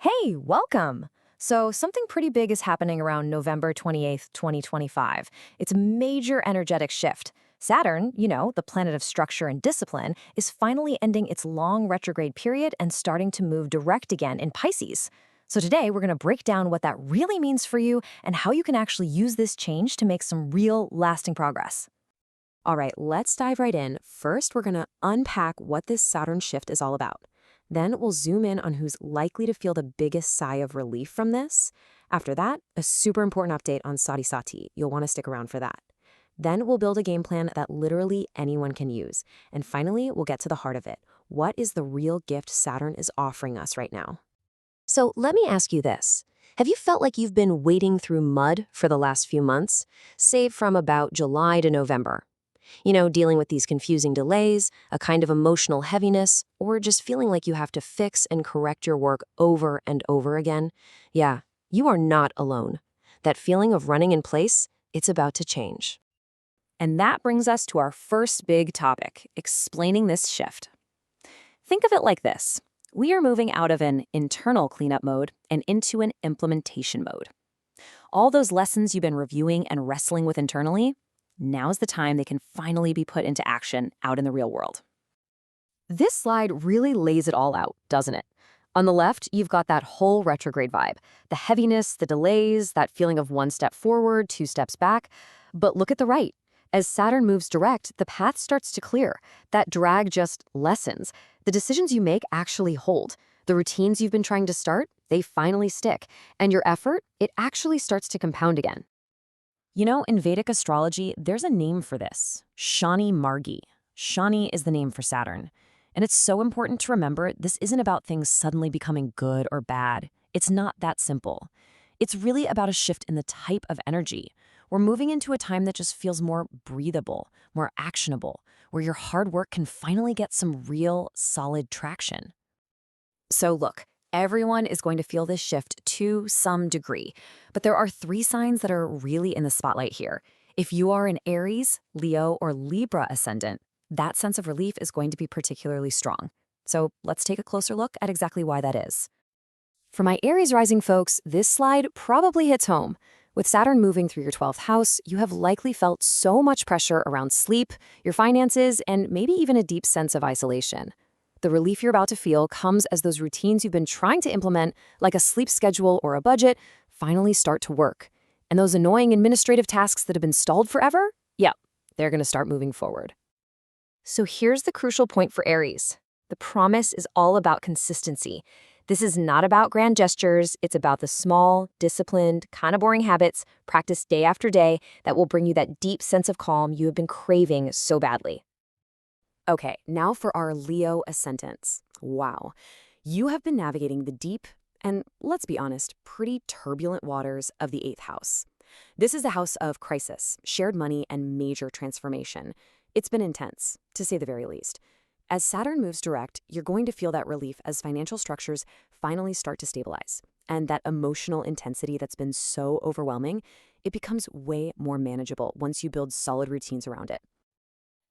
Hey, welcome! So, something pretty big is happening around November 28th, 2025. It's a major energetic shift. Saturn, the planet of structure and discipline, is finally ending its long retrograde period and starting to move direct again in Pisces. So, today we're going to break down what that really means for you and how you can actually use this change to make some real, lasting progress. All right, let's dive right in. First, we're going to unpack what this Saturn shift is all about. Then we'll zoom in on who's likely to feel the biggest sigh of relief from this. After that, a super important update on Sade Sati. You'll want to stick around for that. Then we'll build a game plan that literally anyone can use. And finally, we'll get to the heart of it. What is the real gift Saturn is offering us right now? So let me ask you this. Have you felt like you've been wading through mud for the last few months, say from about July to November? Dealing with these confusing delays, a kind of emotional heaviness, or just feeling like you have to fix and correct your work over and over again? Yeah, you are not alone. That feeling of running in place, it's about to change. And that brings us to our first big topic, explaining this shift. Think of it like this. We are moving out of an internal cleanup mode and into an implementation mode. All those lessons you've been reviewing and wrestling with internally, now's the time they can finally be put into action out in the real world. This slide really lays it all out, doesn't it? On the left, you've got that whole retrograde vibe. The heaviness, the delays, that feeling of one step forward, two steps back. But look at the right. As Saturn moves direct, the path starts to clear. That drag just lessens. The decisions you make actually hold. The routines you've been trying to start, they finally stick. And your effort, it actually starts to compound again. In Vedic astrology, there's a name for this, Shani Margi. Shani is the name for Saturn. And it's so important to remember this isn't about things suddenly becoming good or bad. It's not that simple. It's really about a shift in the type of energy. We're moving into a time that just feels more breathable, more actionable, where your hard work can finally get some real, solid traction. So look, everyone is going to feel this shift to some degree, but there are three signs that are really in the spotlight here. If you are an Aries, Leo, or Libra ascendant, that sense of relief is going to be particularly strong. So let's take a closer look at exactly why that is. For my Aries rising folks, this slide probably hits home. With Saturn moving through your 12th house, you have likely felt so much pressure around sleep, your finances, and maybe even a deep sense of isolation. The relief you're about to feel comes as those routines you've been trying to implement, like a sleep schedule or a budget, finally start to work. And those annoying administrative tasks that have been stalled forever, they're going to start moving forward. So here's the crucial point for Aries. The promise is all about consistency. This is not about grand gestures. It's about the small, disciplined, kind of boring habits practiced day after day that will bring you that deep sense of calm you have been craving so badly. Okay, now for our Leo ascendants. Wow. You have been navigating the deep and, let's be honest, pretty turbulent waters of the 8th house. This is the house of crisis, shared money, and major transformation. It's been intense, to say the very least. As Saturn moves direct, you're going to feel that relief as financial structures finally start to stabilize. And that emotional intensity that's been so overwhelming, it becomes way more manageable once you build solid routines around it.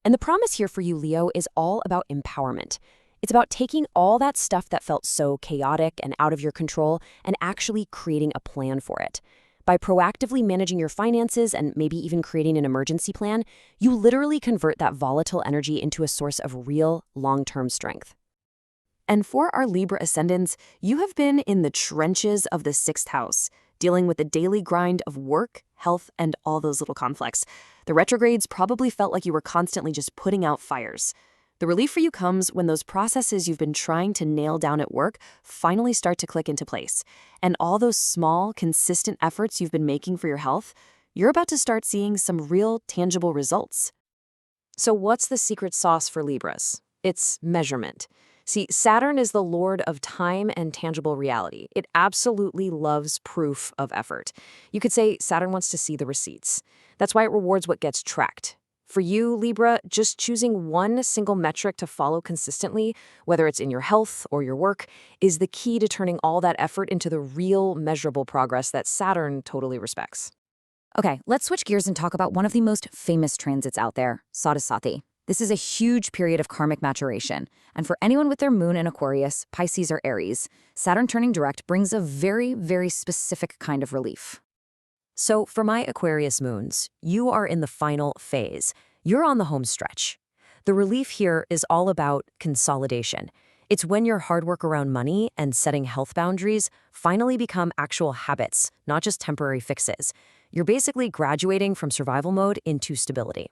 And the promise here for you, Leo, is all about empowerment. It's about taking all that stuff that felt so chaotic and out of your control and actually creating a plan for it. By proactively managing your finances and maybe even creating an emergency plan, you literally convert that volatile energy into a source of real, long-term strength. And for our Libra ascendants, you have been in the trenches of the 6th house, dealing with the daily grind of work, health, and all those little conflicts. The retrogrades probably felt like you were constantly just putting out fires. The relief for you comes when those processes you've been trying to nail down at work finally start to click into place. And all those small, consistent efforts you've been making for your health, you're about to start seeing some real, tangible results. So what's the secret sauce for Libras? It's measurement. See, Saturn is the lord of time and tangible reality. It absolutely loves proof of effort. You could say Saturn wants to see the receipts. That's why it rewards what gets tracked. For you, Libra, just choosing one single metric to follow consistently, whether it's in your health or your work, is the key to turning all that effort into the real measurable progress that Saturn totally respects. Okay, let's switch gears and talk about one of the most famous transits out there, Sade Sati. This is a huge period of karmic maturation, and for anyone with their moon in Aquarius, Pisces, or Aries, Saturn turning direct brings a very, very specific kind of relief. So for my Aquarius moons, you are in the final phase. You're on the home stretch. The relief here is all about consolidation. It's when your hard work around money and setting health boundaries finally become actual habits, not just temporary fixes. You're basically graduating from survival mode into stability.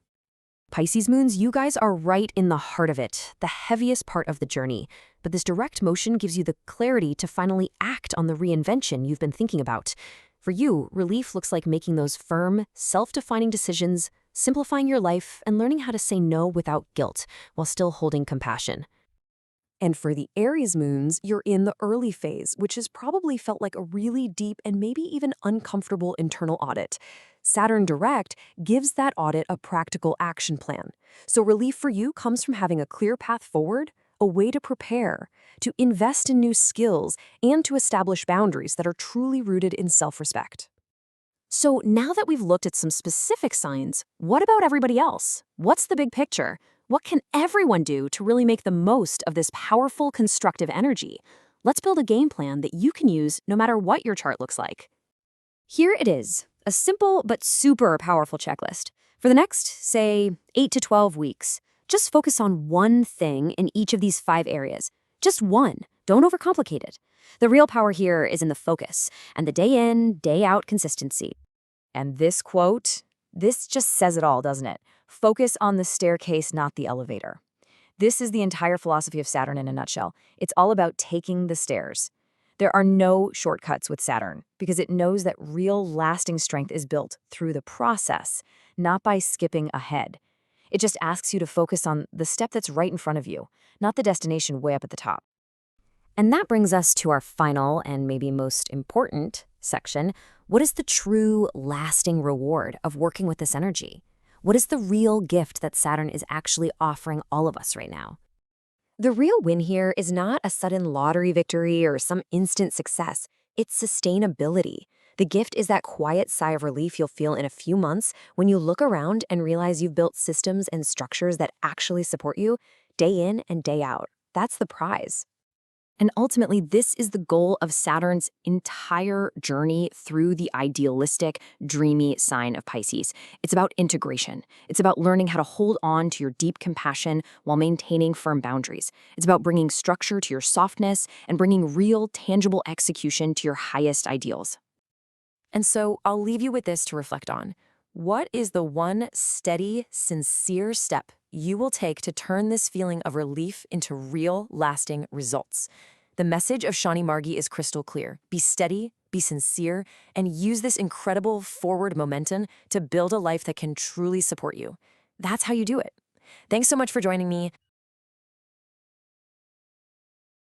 Pisces moons, you guys are right in the heart of it, the heaviest part of the journey. But this direct motion gives you the clarity to finally act on the reinvention you've been thinking about. For you, relief looks like making those firm, self-defining decisions, simplifying your life, and learning how to say no without guilt while still holding compassion. And for the Aries moons, you're in the early phase, which has probably felt like a really deep and maybe even uncomfortable internal audit. Saturn Direct gives that audit a practical action plan. So relief for you comes from having a clear path forward, a way to prepare, to invest in new skills, and to establish boundaries that are truly rooted in self-respect. So now that we've looked at some specific signs, what about everybody else? What's the big picture? What can everyone do to really make the most of this powerful, constructive energy? Let's build a game plan that you can use no matter what your chart looks like. Here it is, a simple but super powerful checklist. For the next, say, 8 to 12 weeks, just focus on one thing in each of these 5 areas. Just one. Don't overcomplicate it. The real power here is in the focus and the day in, day out consistency. And this quote, this just says it all, doesn't it? Focus on the staircase, not the elevator. This is the entire philosophy of Saturn in a nutshell. It's all about taking the stairs. There are no shortcuts with Saturn because it knows that real lasting strength is built through the process, not by skipping ahead. It just asks you to focus on the step that's right in front of you, not the destination way up at the top. And that brings us to our final and maybe most important section. What is the true lasting reward of working with this energy? What is the real gift that Saturn is actually offering all of us right now? The real win here is not a sudden lottery victory or some instant success. It's sustainability. The gift is that quiet sigh of relief you'll feel in a few months when you look around and realize you've built systems and structures that actually support you day in and day out. That's the prize. And ultimately, this is the goal of Saturn's entire journey through the idealistic, dreamy sign of Pisces. It's about integration. It's about learning how to hold on to your deep compassion while maintaining firm boundaries. It's about bringing structure to your softness and bringing real, tangible execution to your highest ideals. And so I'll leave you with this to reflect on. What is the one steady, sincere step you will take to turn this feeling of relief into real, lasting results? The message of Shani Margi is crystal clear. Be steady, be sincere, and use this incredible forward momentum to build a life that can truly support you. That's how you do it. Thanks so much for joining me.